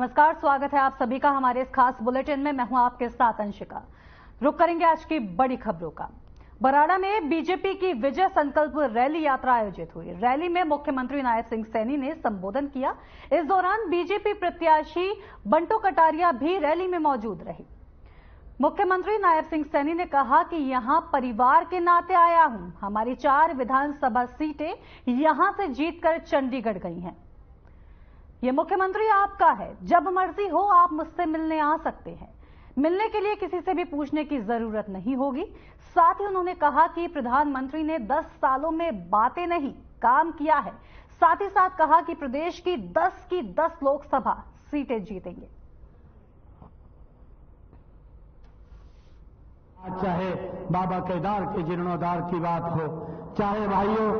नमस्कार, स्वागत है आप सभी का हमारे इस खास बुलेटिन में। मैं हूं आपके साथ अंशिका। रुक करेंगे आज की बड़ी खबरों का। बराड़ा में बीजेपी की विजय संकल्प रैली यात्रा आयोजित हुई। रैली में मुख्यमंत्री नायब सिंह सैनी ने संबोधन किया। इस दौरान बीजेपी प्रत्याशी बंटू कटारिया भी रैली में मौजूद रही। मुख्यमंत्री नायब सिंह सैनी ने कहा कि यहां परिवार के नाते आया हूं। हमारी 4 विधानसभा सीटें यहां से जीतकर चंडीगढ़ गई हैं। ये मुख्यमंत्री आपका है, जब मर्जी हो आप मुझसे मिलने आ सकते हैं। मिलने के लिए किसी से भी पूछने की जरूरत नहीं होगी। साथ ही उन्होंने कहा कि प्रधानमंत्री ने 10 सालों में बातें नहीं काम किया है। साथ ही साथ कहा कि प्रदेश की 10 लोकसभा सीटें जीतेंगे। चाहे बाबा केदार के जीर्णोद्धार की बात हो, चाहे भाइयों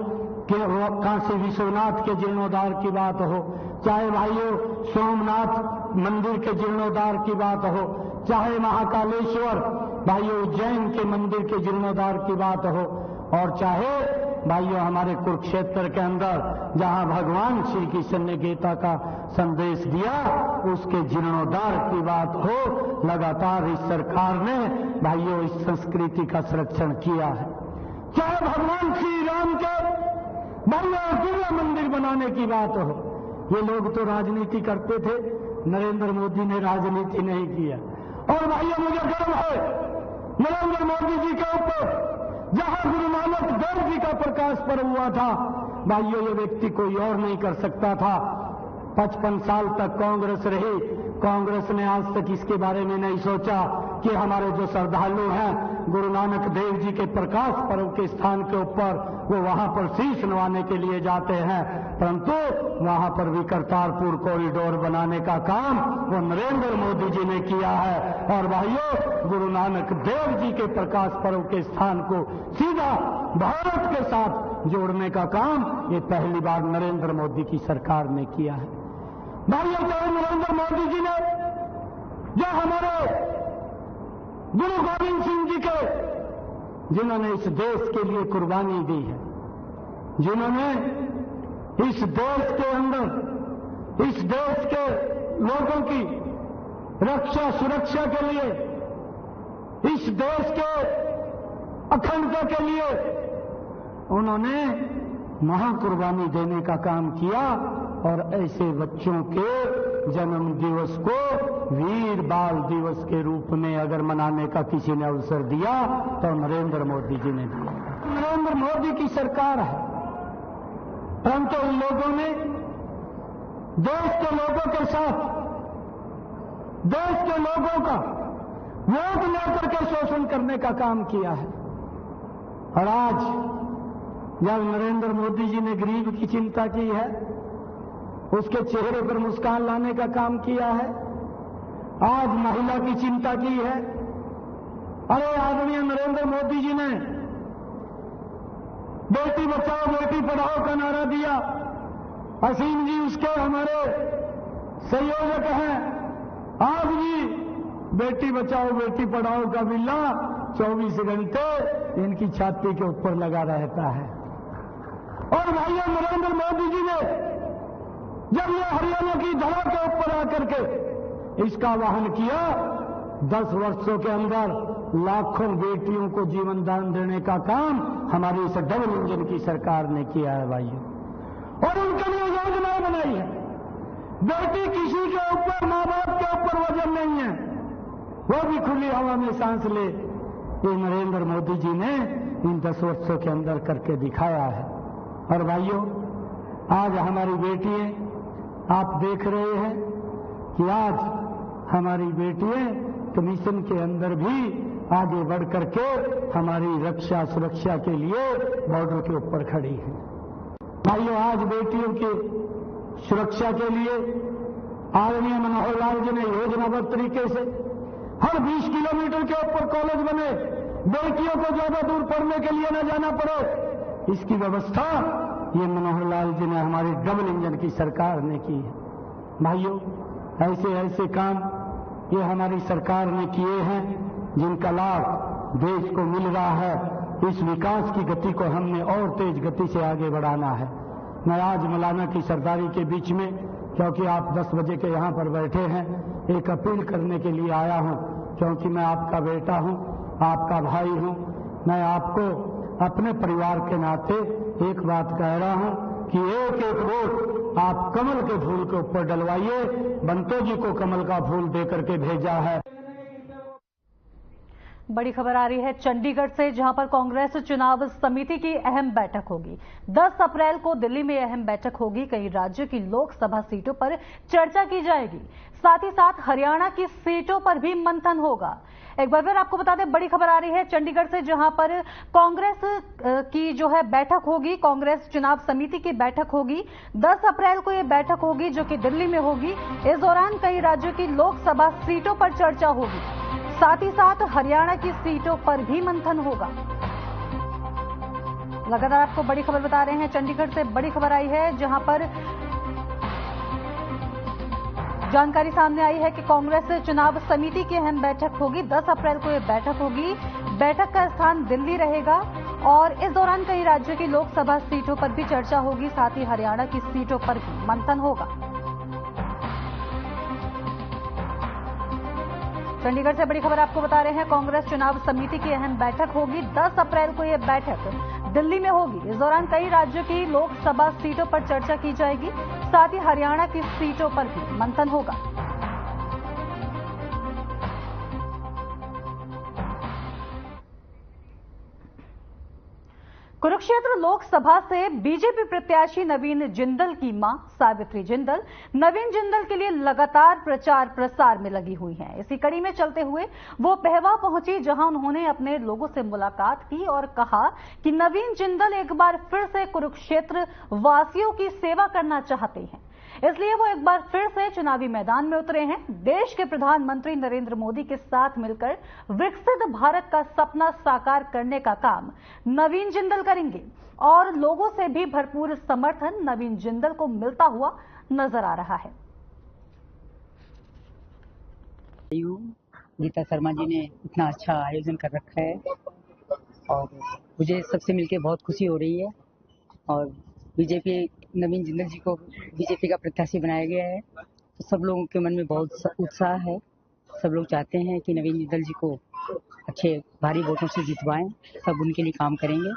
के काशी विश्वनाथ के जीर्णोद्धार की बात हो, चाहे भाइयों सोमनाथ मंदिर के जीर्णोद्धार की बात हो, चाहे महाकालेश्वर भाइयों उज्जैन के मंदिर के जीर्णोद्धार की बात हो, और चाहे भाइयों हमारे कुरुक्षेत्र के अंदर जहां भगवान श्री कृष्ण ने गीता का संदेश दिया उसके जीर्णोद्धार की बात हो, लगातार इस सरकार ने भाइयों इस संस्कृति का संरक्षण किया है। चाहे भगवान श्री राम के भाइयों दिव्य मंदिर बनाने की बात हो, ये लोग तो राजनीति करते थे, नरेंद्र मोदी ने राजनीति नहीं किया। और भाइयों मुझे गर्व है नरेंद्र मोदी जी के ऊपर, जहां गुरु नानक देव जी का प्रकाश पर्व हुआ था, भाइयों ये व्यक्ति कोई और नहीं कर सकता था। 55 साल तक कांग्रेस रही, कांग्रेस ने आज तक इसके बारे में नहीं सोचा कि हमारे जो श्रद्धालु हैं गुरु नानक देव जी के प्रकाश पर्व के स्थान के ऊपर वो वहां पर शीश नवाने के लिए जाते हैं, परंतु वहां पर भी करतारपुर कॉरिडोर बनाने का काम वो नरेंद्र मोदी जी ने किया है। और भाइयों गुरु नानक देव जी के प्रकाश पर्व के स्थान को सीधा भारत के साथ जोड़ने का काम ये पहली बार नरेंद्र मोदी की सरकार ने किया है। भाइयों चाहे नरेंद्र मोदी जी ने जो हमारे गुरु गोविंद सिंह जी के, जिन्होंने इस देश के लिए कुर्बानी दी है, जिन्होंने इस देश के अंदर इस देश के लोगों की रक्षा सुरक्षा के लिए, इस देश के अखंडता के लिए उन्होंने महाकुर्बानी देने का काम किया। और ऐसे बच्चों के जन्म दिवस को वीर बाल दिवस के रूप में अगर मनाने का किसी ने अवसर दिया तो नरेंद्र मोदी जी ने दिया। नरेंद्र मोदी की सरकार है, परंतु उन लोगों ने देश के लोगों के साथ देश के लोगों का वोट लेकर के शोषण करने का काम किया है। और आज जब नरेंद्र मोदी जी ने गरीब की चिंता की है, उसके चेहरे पर मुस्कान लाने का काम किया है, आज महिला की चिंता की है। अरे आदरणीय नरेंद्र मोदी जी ने बेटी बचाओ बेटी पढ़ाओ का नारा दिया। असीम जी उसके हमारे संयोजक हैं। आज भी बेटी बचाओ बेटी पढ़ाओ का बिल्ला 24 घंटे इनकी छाती के ऊपर लगा रहता है। और भाइयों नरेंद्र मोदी जी ने जब ये हरियाणा की धरा के ऊपर आकर के इसका आह्वान किया, 10 वर्षों के अंदर लाखों बेटियों को जीवन दान देने का काम हमारी इस डबल इंजन की सरकार ने किया है भाइयों। और उनके लिए योजनाएं बनाई है। बेटी किसी के ऊपर मां बाप के ऊपर वजन नहीं है, वो भी खुली हवा में सांस ले, ये नरेंद्र मोदी जी ने इन 10 वर्षों के अंदर करके दिखाया है। और भाइयों आज हमारी बेटियां, आप देख रहे हैं कि आज हमारी बेटियां कमीशन के अंदर भी आगे बढ़ करके हमारी रक्षा सुरक्षा के लिए बॉर्डर के ऊपर खड़ी हैं। भाइयों आज बेटियों की सुरक्षा के लिए आदरणीय मनोहर लाल जी ने योजनाबद्ध तरीके से हर 20 किलोमीटर के ऊपर कॉलेज बने, बेटियों को ज्यादा दूर पढ़ने के लिए न जाना पड़े, इसकी व्यवस्था ये मनोहर लाल जी ने हमारी डबल इंजन की सरकार ने की है। भाइयों ऐसे ऐसे काम ये हमारी सरकार ने किए हैं जिनका लाभ देश को मिल रहा है। इस विकास की गति को हमने और तेज गति से आगे बढ़ाना है। मैं आज मौलाना की सरदारी के बीच में क्योंकि आप 10 बजे के यहाँ पर बैठे हैं। एक अपील करने के लिए आया हूँ, क्योंकि मैं आपका बेटा हूँ, आपका भाई हूँ। मैं आपको अपने परिवार के नाते एक बात कह रहा हूँ कि एक एक वोट आप कमल के फूल के ऊपर डलवाइए। बंतो जी को कमल का फूल देकर के भेजा है। बड़ी खबर आ रही है चंडीगढ़ से, जहां पर कांग्रेस चुनाव समिति की अहम बैठक होगी। 10 अप्रैल को दिल्ली में अहम बैठक होगी। कई राज्यों की लोकसभा सीटों पर चर्चा की जाएगी। साथ ही साथ हरियाणा की सीटों पर भी मंथन होगा। एक बार फिर आपको बता दें, बड़ी खबर आ रही है चंडीगढ़ से, जहां पर कांग्रेस की जो है बैठक होगी, कांग्रेस चुनाव समिति की बैठक होगी। 10 अप्रैल को यह बैठक होगी, जो कि दिल्ली में होगी। इस दौरान कई राज्यों की लोकसभा सीटों पर चर्चा होगी। साथ ही साथ हरियाणा की सीटों पर भी मंथन होगा। लगातार आपको बड़ी खबर बता रहे हैं। चंडीगढ़ से बड़ी खबर आई है, जहां पर जानकारी सामने आई है कि कांग्रेस चुनाव समिति की अहम बैठक होगी। 10 अप्रैल को यह बैठक होगी। बैठक का स्थान दिल्ली रहेगा और इस दौरान कई राज्यों की लोकसभा सीटों पर भी चर्चा होगी। साथ ही हरियाणा की सीटों पर भी मंथन होगा। चंडीगढ़ से बड़ी खबर आपको बता रहे हैं, कांग्रेस चुनाव समिति की अहम बैठक होगी। 10 अप्रैल को यह बैठक दिल्ली में होगी। इस दौरान कई राज्यों की लोकसभा सीटों पर चर्चा की जाएगी। साथ ही हरियाणा की सीटों पर भी मंथन होगा। कुरुक्षेत्र लोकसभा से बीजेपी प्रत्याशी नवीन जिंदल की मां सावित्री जिंदल नवीन जिंदल के लिए लगातार प्रचार प्रसार में लगी हुई हैं। इसी कड़ी में चलते हुए वो पहवा पहुंची, जहां उन्होंने अपने लोगों से मुलाकात की और कहा कि नवीन जिंदल एक बार फिर से कुरुक्षेत्र वासियों की सेवा करना चाहते हैं, इसलिए वो एक बार फिर से चुनावी मैदान में उतरे हैं। देश के प्रधानमंत्री नरेंद्र मोदी के साथ मिलकर विकसित भारत का सपना साकार करने का काम नवीन जिंदल करेंगे और लोगों से भी भरपूर समर्थन नवीन जिंदल को मिलता हुआ नजर आ रहा है। गीता शर्मा जी ने इतना अच्छा आयोजन कर रखा है और मुझे सबसे मिलकर बहुत खुशी हो रही है। और बीजेपी नवीन जिंदल जी को बीजेपी का प्रत्याशी बनाया गया है, तो सब लोगों के मन में बहुत उत्साह है। सब लोग चाहते हैं कि नवीन जिंदल जी को अच्छे भारी वोटों से जितवाएं। सब उनके लिए काम करेंगे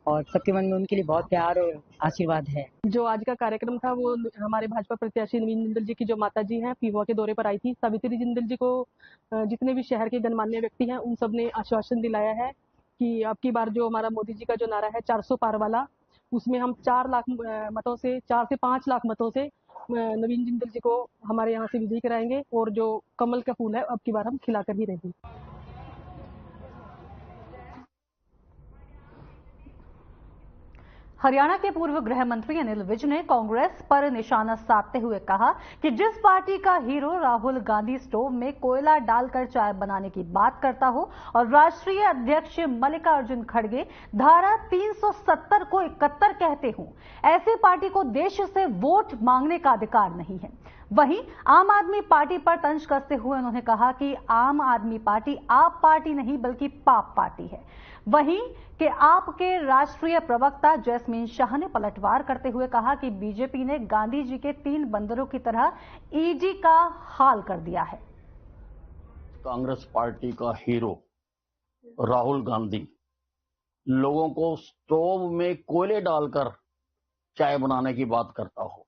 और सबके मन में उनके लिए बहुत प्यार और आशीर्वाद है। जो आज का कार्यक्रम था वो हमारे भाजपा प्रत्याशी नवीन जिंदल जी की जो माता जी हैं पीवा के दौरे पर आई थी। सावित्री जिंदल जी को जितने भी शहर के गणमान्य व्यक्ति हैं उन सब ने आश्वासन दिलाया है कि अब की बार जो हमारा मोदी जी का जो नारा है 400 पार वाला, उसमें हम 4 लाख मतों से 4 से 5 लाख मतों से नवीन जिंदल जी को हमारे यहाँ से विजयी कराएंगे और जो कमल का फूल है अब की बार हम खिलाकर ही रहेंगे। हरियाणा के पूर्व गृह मंत्री अनिल विज ने कांग्रेस पर निशाना साधते हुए कहा कि जिस पार्टी का हीरो राहुल गांधी स्टोव में कोयला डालकर चाय बनाने की बात करता हो और राष्ट्रीय अध्यक्ष मल्लिकार्जुन खड़गे धारा 370 को 71 कहते हों, ऐसी पार्टी को देश से वोट मांगने का अधिकार नहीं है। वहीं आम आदमी पार्टी पर तंज कसते हुए उन्होंने कहा कि आम आदमी पार्टी आप पार्टी नहीं बल्कि पाप पार्टी है। वहीं कि आपके राष्ट्रीय प्रवक्ता जैस्मीन शाह ने पलटवार करते हुए कहा कि बीजेपी ने गांधी जी के 3 बंदरों की तरह ईडी का हाल कर दिया है। कांग्रेस पार्टी का हीरो राहुल गांधी लोगों को स्टोव में कोयले डालकर चाय बनाने की बात करता हो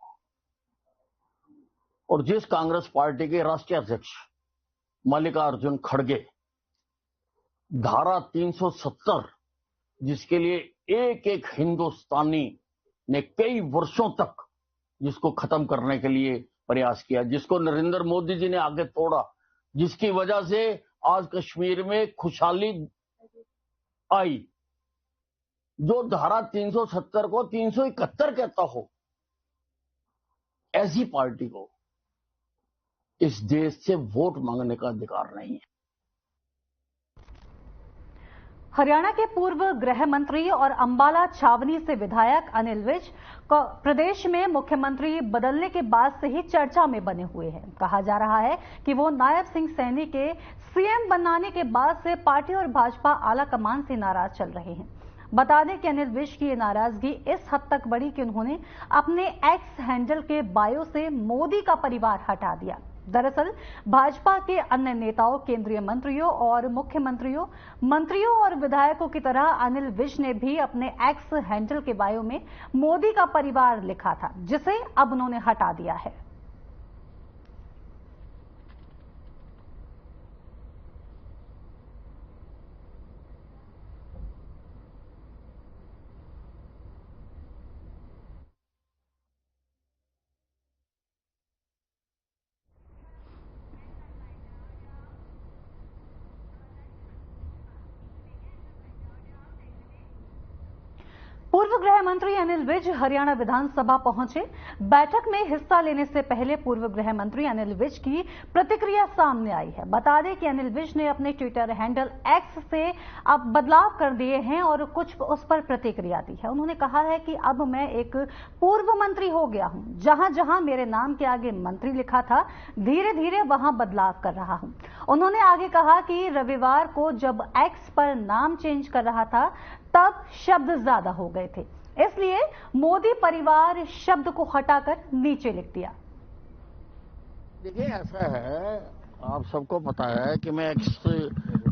और जिस कांग्रेस पार्टी के राष्ट्रीय अध्यक्ष मल्लिकार्जुन खड़गे धारा 370 जिसके लिए एक एक हिंदुस्तानी ने कई वर्षों तक जिसको खत्म करने के लिए प्रयास किया, जिसको नरेंद्र मोदी जी ने आगे तोड़ा, जिसकी वजह से आज कश्मीर में खुशहाली आई, जो धारा 370 को 371 कहता हो, ऐसी पार्टी को इस देश से वोट मांगने का अधिकार नहीं है। हरियाणा के पूर्व गृह मंत्री और अंबाला छावनी से विधायक अनिल विज प्रदेश में मुख्यमंत्री बदलने के बाद से ही चर्चा में बने हुए हैं। कहा जा रहा है कि वो नायब सिंह सैनी के सीएम बनाने के बाद से पार्टी और भाजपा आला कमान से नाराज चल रहे हैं। बता दें कि अनिल विज की ये नाराजगी इस हद तक बढ़ी कि उन्होंने अपने एक्स हैंडल के बायो से मोदी का परिवार हटा दिया। दरअसल भाजपा के अन्य नेताओं, केंद्रीय मंत्रियों और मुख्यमंत्रियों, मंत्रियों और विधायकों की तरह अनिल विज ने भी अपने एक्स हैंडल के बायो में मोदी का परिवार लिखा था, जिसे अब उन्होंने हटा दिया है। पूर्व गृह मंत्री अनिल विज हरियाणा विधानसभा पहुंचे। बैठक में हिस्सा लेने से पहले पूर्व गृह मंत्री अनिल विज की प्रतिक्रिया सामने आई है। बता दें कि अनिल विज ने अपने ट्विटर हैंडल एक्स से अब बदलाव कर दिए हैं और कुछ उस पर प्रतिक्रिया दी है। उन्होंने कहा है कि अब मैं एक पूर्व मंत्री हो गया हूं। जहां जहां मेरे नाम के आगे मंत्री लिखा था, धीरे धीरे वहां बदलाव कर रहा हूं। उन्होंने आगे कहा कि रविवार को जब एक्स पर नाम चेंज कर रहा था तब शब्द ज्यादा हो गए थे, इसलिए मोदी परिवार शब्द को हटाकर नीचे लिख दिया। देखिए, ऐसा है, आप सबको पता है कि मैं एक्स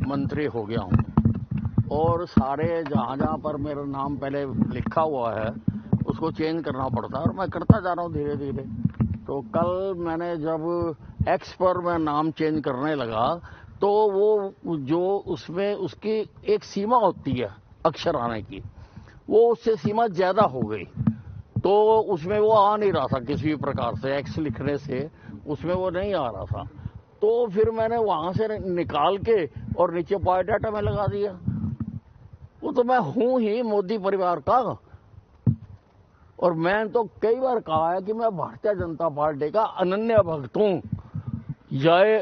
मंत्री हो गया हूं और सारे जहां जहां पर मेरा नाम पहले लिखा हुआ है उसको चेंज करना पड़ता है और मैं करता जा रहा हूं धीरे धीरे। तो कल मैंने जब एक्स पर मैं नाम चेंज करने लगा तो वो जो उसमें उसकी एक सीमा होती है अक्षर आने की, वो उससे सीमा ज्यादा हो गई, तो उसमें वो आ नहीं रहा था किसी भी प्रकार से। एक्स लिखने से उसमें वो नहीं आ रहा था, तो फिर मैंने वहां से निकाल के और नीचे बायोडाटा में लगा दिया। वो तो मैं हूं ही मोदी परिवार का, और मैं तो कई बार कहा है कि मैं भारतीय जनता पार्टी का अनन्य भक्त हूं। चाहे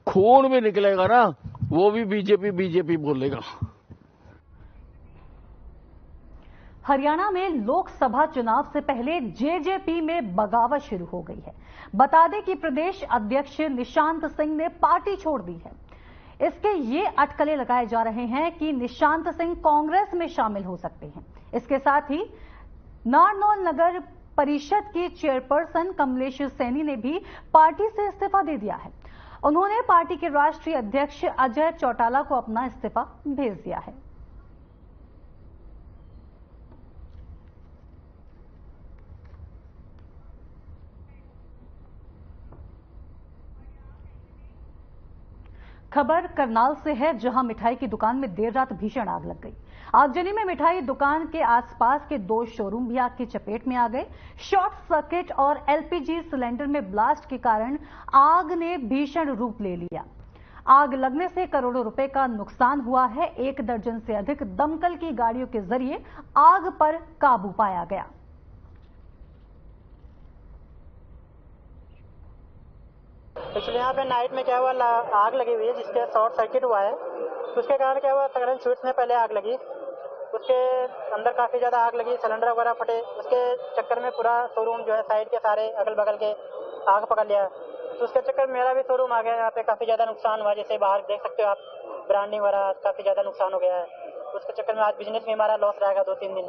खून भी निकलेगा ना, वो भी बीजेपी बोलेगा। हरियाणा में लोकसभा चुनाव से पहले जेजेपी में बगावत शुरू हो गई है। बता दें कि प्रदेश अध्यक्ष निशांत सिंह ने पार्टी छोड़ दी है। इसके ये अटकलें लगाए जा रहे हैं कि निशांत सिंह कांग्रेस में शामिल हो सकते हैं। इसके साथ ही नारनौल नगर परिषद की चेयरपर्सन कमलेश सैनी ने भी पार्टी से इस्तीफा दे दिया है। उन्होंने पार्टी के राष्ट्रीय अध्यक्ष अजय चौटाला को अपना इस्तीफा भेज दिया है। खबर करनाल से है, जहां मिठाई की दुकान में देर रात भीषण आग लग गई। आगजनी में मिठाई दुकान के आसपास के 2 शोरूम भी आग की चपेट में आ गए। शॉर्ट सर्किट और एलपीजी सिलेंडर में ब्लास्ट के कारण आग ने भीषण रूप ले लिया। आग लगने से करोड़ों रुपए का नुकसान हुआ है। 1 दर्जन से अधिक दमकल की गाड़ियों के जरिए आग पर काबू पाया गया। एक्चुअली यहाँ पे नाइट में क्या हुआ, आग लगी हुई है जिसके शॉर्ट सर्किट हुआ है। उसके कारण क्या हुआ, तकरीबन स्वीट्स में पहले आग लगी, उसके अंदर काफ़ी ज़्यादा आग लगी, सिलेंडर वगैरह फटे। उसके चक्कर में पूरा शोरूम जो है साइड के सारे अगल बगल के आग पकड़ लिया। तो उसके चक्कर में मेरा भी शोरूम आ गया। यहाँ पे काफ़ी ज़्यादा नुकसान हुआ, जैसे बाहर देख सकते हो आप, ब्रांडिंग वगैरह काफ़ी ज़्यादा नुकसान हो गया है। उसके चक्कर में आज बिजनेस में हमारा लॉस रहेगा 2-3 दिन,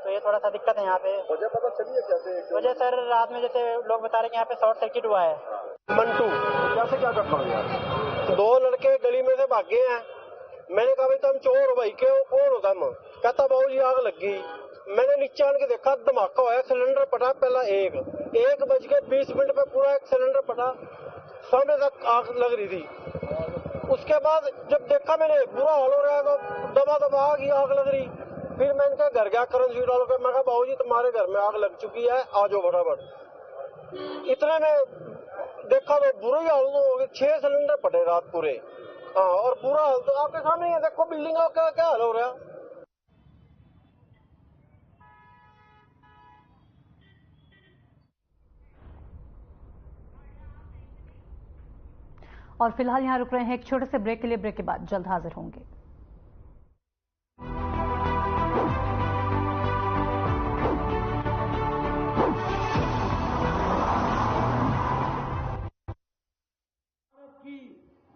तो ये थोड़ा सा दिक्कत है यहाँ पे। वजह पता चली है कैसे? वजह सर रात में जैसे लोग बता रहे हैं कि यहाँ पे शॉर्ट सर्किट हुआ है। मंटू कैसे क्या करता हूँ यार? 2 लड़के गली में से भागे हैं। मैंने कहा भाई तुम चोर हो भाई, क्यों कौन हो तुम? कहता बाबू जी आग लग गई। मैंने नीचे आन के देखा, धमाका हुआ, सिलेंडर पटा। पहला 1:20 पे पूरा एक सिलेंडर पटा, सामने तक आग लग रही थी। उसके बाद जब देखा मैंने बुरा हाल हो रहा है तो दबा आग लग रही। फिर मैं इनका घर गया करंट स्वीट वालों के, मैं कहा बाबू जी तुम्हारे घर में आग लग चुकी है, आ जाओ फटाफट। इतने में देखा तो बुरा ही हाल हो गया, 6 सिलेंडर पटे रात पूरे। हाँ, और बुरा हाल तो आपके सामने है, देखो बिल्डिंग का क्या हाल हो रहा है। और फिलहाल यहां रुक रहे हैं एक छोटे से ब्रेक के लिए। ब्रेक के बाद जल्द हाजिर होंगे।